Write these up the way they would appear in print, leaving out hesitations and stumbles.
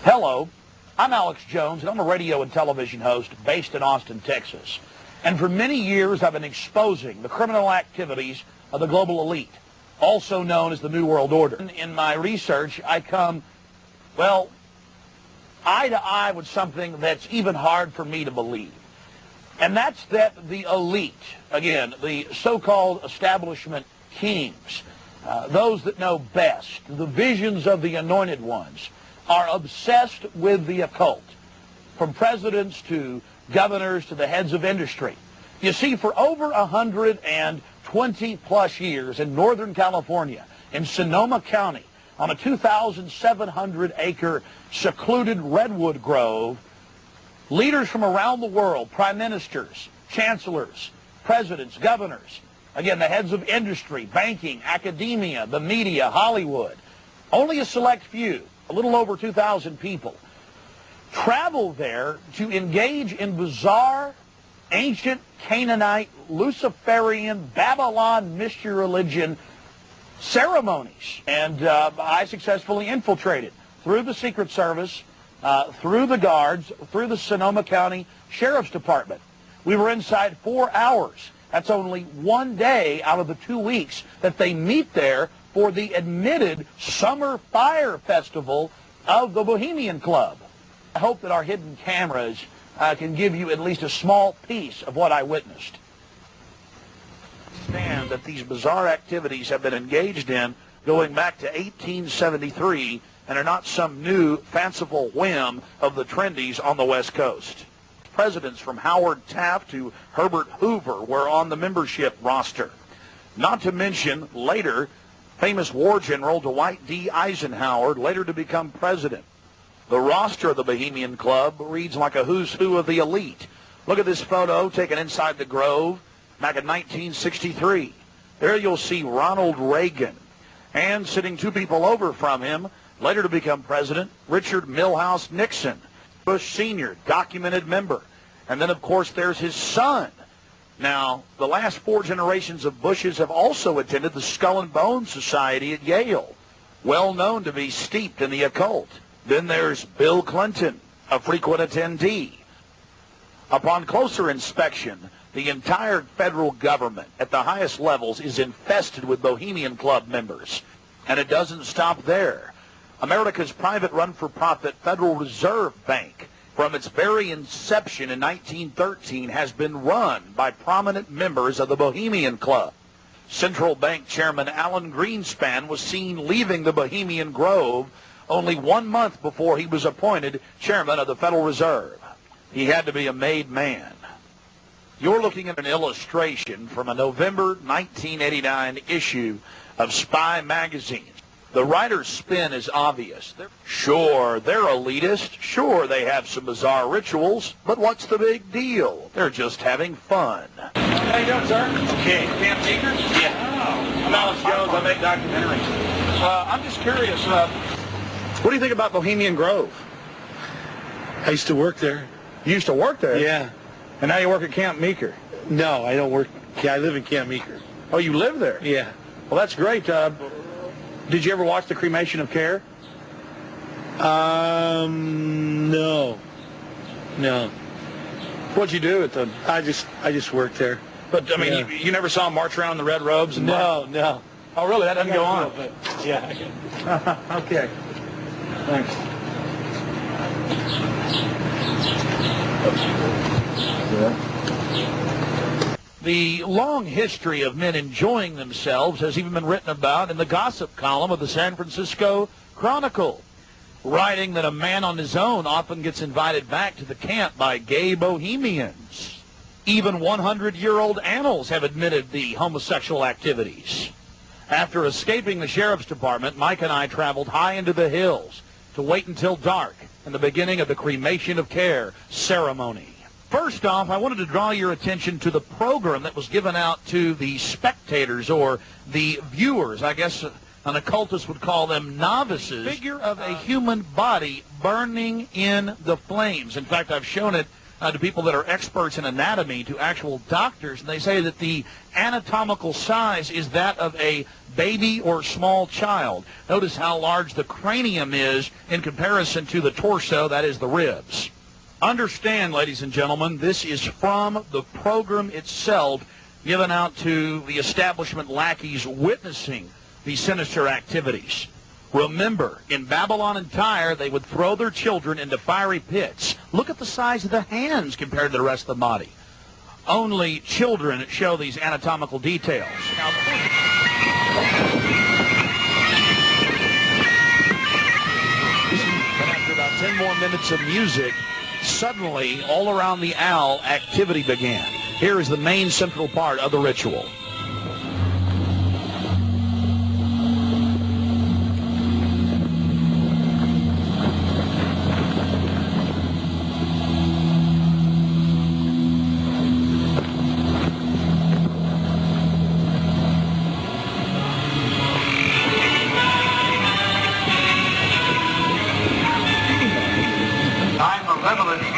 Hello, I'm Alex Jones, and I'm a radio and television host based in Austin, Texas. And for many years, I've been exposing the criminal activities of the global elite, also known as the New World Order. In my research, I come, well, eye to eye with something that's even hard for me to believe. And that's that the elite, again, the so-called establishment kings, those that know best, the visions of the anointed ones, are obsessed with the occult, from presidents to governors to the heads of industry. You see, for over 120 plus years in Northern California, in Sonoma County, on a 2,700-acre secluded redwood grove, leaders from around the world, prime ministers, chancellors, presidents, governors, again, the heads of industry, banking, academia, the media, Hollywood, only a select few, a little over 2,000 people, travel there to engage in bizarre, ancient Canaanite, Luciferian, Babylon mystery religion ceremonies. And I successfully infiltrated through the Secret Service, through the guards, through the Sonoma County Sheriff's Department. We were inside 4 hours. That's only one day out of the 2 weeks that they meet there for the admitted Summer Fire Festival of the Bohemian Club. I hope that our hidden cameras can give you at least a small piece of what I witnessed. Understand that these bizarre activities have been engaged in going back to 1873 and are not some new fanciful whim of the trendies on the West Coast. Presidents from Howard Taft to Herbert Hoover were on the membership roster. Not to mention, later, famous war general Dwight D. Eisenhower, later to become president. The roster of the Bohemian Club reads like a who's who of the elite. Look at this photo taken inside the Grove back in 1963. There you'll see Ronald Reagan. And sitting 2 people over from him, later to become president, Richard Milhouse Nixon, Bush Sr., documented member. And then, of course, there's his son. Now, the last 4 generations of Bushes have also attended the Skull and Bones Society at Yale, well known to be steeped in the occult. Then there's Bill Clinton, a frequent attendee. Upon closer inspection, the entire federal government at the highest levels is infested with Bohemian Club members. And it doesn't stop there. America's private run-for-profit Federal Reserve Bank, from its very inception in 1913, has been run by prominent members of the Bohemian Club. Central Bank Chairman Alan Greenspan was seen leaving the Bohemian Grove only 1 month before he was appointed chairman of the Federal Reserve. He had to be a made man. You're looking at an illustration from a November 1989 issue of Spy magazine. The writer's spin is obvious. Sure, they're elitist. Sure, they have some bizarre rituals. But what's the big deal? They're just having fun. How you doing, sir? Okay. Camp Meeker? Yeah. Oh, I'm Alex Jones. I make documentaries. I'm just curious. What do you think about Bohemian Grove? I used to work there. You used to work there? Yeah. And now you work at Camp Meeker? No, I don't work. Yeah, I live in Camp Meeker. Oh, you live there? Yeah. Well, that's great. Did you ever watch the cremation of care? No. What'd you do at the... I just worked there. But, I mean, Yeah. you never saw them march around in the red robes? And No. Oh, really? That doesn't go on? But yeah. Okay. Thanks. The long history of men enjoying themselves has even been written about in the gossip column of the San Francisco Chronicle, writing that a man on his own often gets invited back to the camp by gay bohemians. Even 100-year-old annals have admitted the homosexual activities. After escaping the sheriff's department, Mike and I traveled high into the hills to wait until dark and the beginning of the cremation of care ceremony. First off, I wanted to draw your attention to the program that was given out to the spectators or the viewers. I guess an occultist would call them novices. Figure of a human body burning in the flames. In fact, I've shown it to people that are experts in anatomy, to actual doctors, and they say that the anatomical size is that of a baby or small child. Notice how large the cranium is in comparison to the torso, that is the ribs. Understand, ladies and gentlemen, this is from the program itself given out to the establishment lackeys witnessing these sinister activities. Remember, in Babylon and Tyre, they would throw their children into fiery pits. Look at the size of the hands compared to the rest of the body. Only children show these anatomical details. Now, after about 10 more minutes of music, suddenly, all around the owl, activity began. Here is the main central part of the ritual.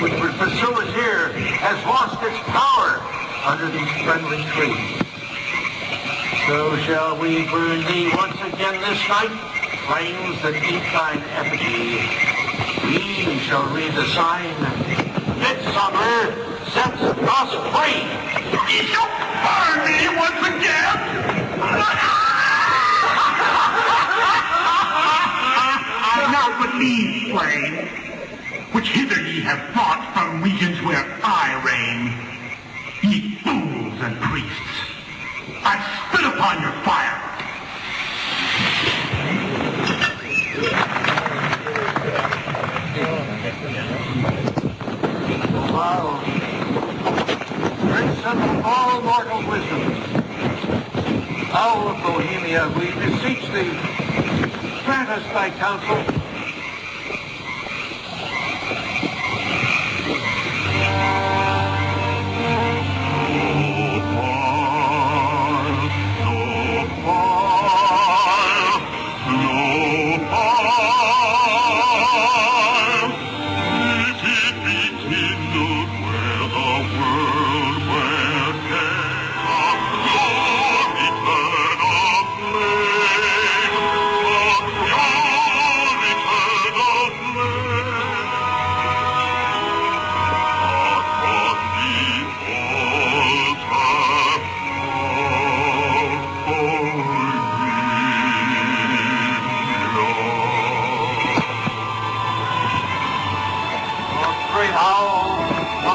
Which would pursue us here has lost its power under these friendly trees. So shall we burn thee once again this night, flames that eat thine effigy. We shall read the sign, Midsummer sets us free. You shall burn me once again. Now believe, flame, which hither ye have brought from regions where I reign. Ye fools and priests, I spit upon your fire. Wow. Prince of all mortal wisdom, Owl of Bohemia, we beseech thee, grant us thy counsel.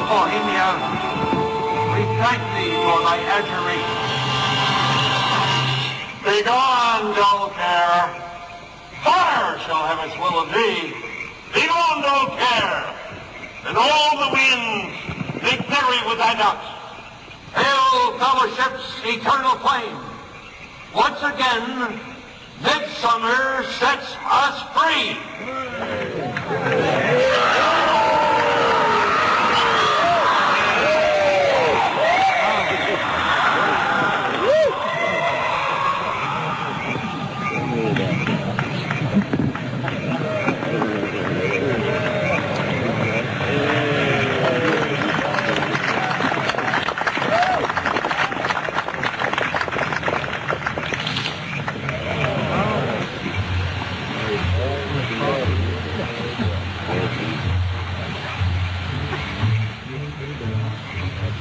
Bohemia, we thank thee for thy adjuration. Begone, dull care. Fire shall have its will of thee. Begone, dull care. And all the winds make merry with thy nuts. Hail, fellowship's eternal flame. Once again, midsummer sets us free.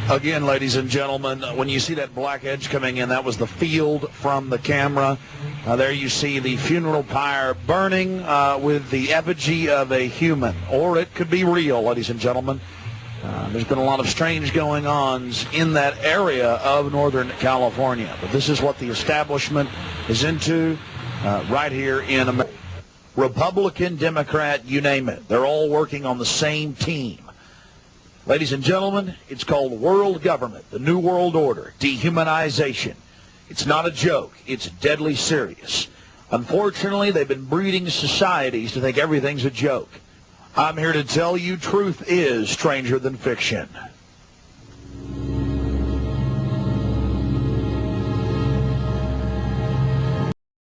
Again, ladies and gentlemen, when you see that black edge coming in, that was the field from the camera. There you see the funeral pyre burning with the effigy of a human, or it could be real, ladies and gentlemen. There's been a lot of strange going-ons in that area of Northern California, but this is what the establishment is into right here in America. Republican, Democrat, you name it. They're all working on the same team. Ladies and gentlemen, it's called world government, the New World Order, dehumanization. It's not a joke. It's deadly serious. Unfortunately, they've been breeding societies to think everything's a joke. I'm here to tell you truth is stranger than fiction.